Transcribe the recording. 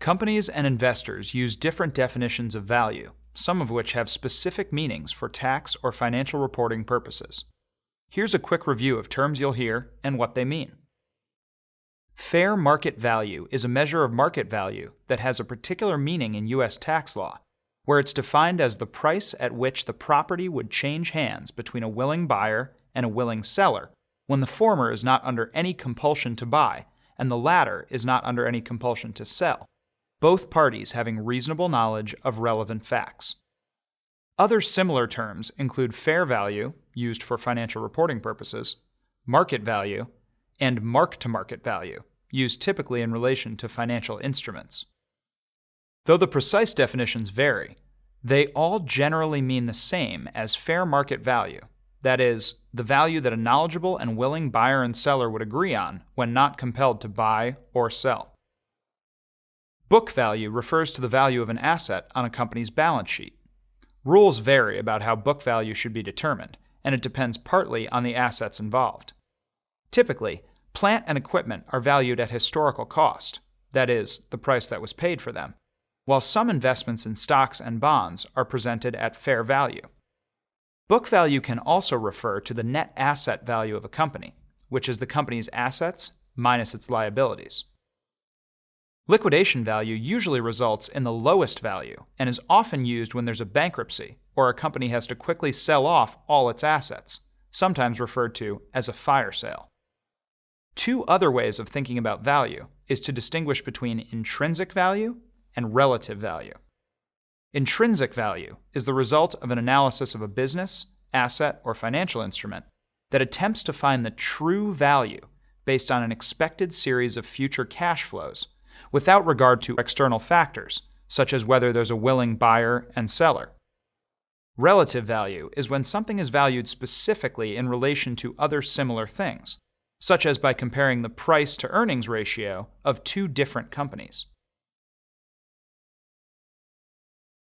Companies and investors use different definitions of value, some of which have specific meanings for tax or financial reporting purposes. Here's a quick review of terms you'll hear and what they mean. Fair market value is a measure of market value that has a particular meaning in U.S. tax law, where it's defined as the price at which the property would change hands between a willing buyer and a willing seller, when the former is not under any compulsion to buy and the latter is not under any compulsion to sell, both parties having reasonable knowledge of relevant facts. Other similar terms include fair value, used for financial reporting purposes, market value, and mark-to-market value, used typically in relation to financial instruments. Though the precise definitions vary, they all generally mean the same as fair market value, that is, the value that a knowledgeable and willing buyer and seller would agree on when not compelled to buy or sell. Book value refers to the value of an asset on a company's balance sheet. Rules vary about how book value should be determined, and it depends partly on the assets involved. Typically, plant and equipment are valued at historical cost, that is, the price that was paid for them, while some investments in stocks and bonds are presented at fair value. Book value can also refer to the net asset value of a company, which is the company's assets minus its liabilities. Liquidation value usually results in the lowest value and is often used when there's a bankruptcy or a company has to quickly sell off all its assets, sometimes referred to as a fire sale. Two other ways of thinking about value is to distinguish between intrinsic value and relative value. Intrinsic value is the result of an analysis of a business, asset, or financial instrument that attempts to find the true value based on an expected series of future cash flows, without regard to external factors, such as whether there's a willing buyer and seller. Relative value is when something is valued specifically in relation to other similar things, such as by comparing the price-to-earnings ratio of two different companies.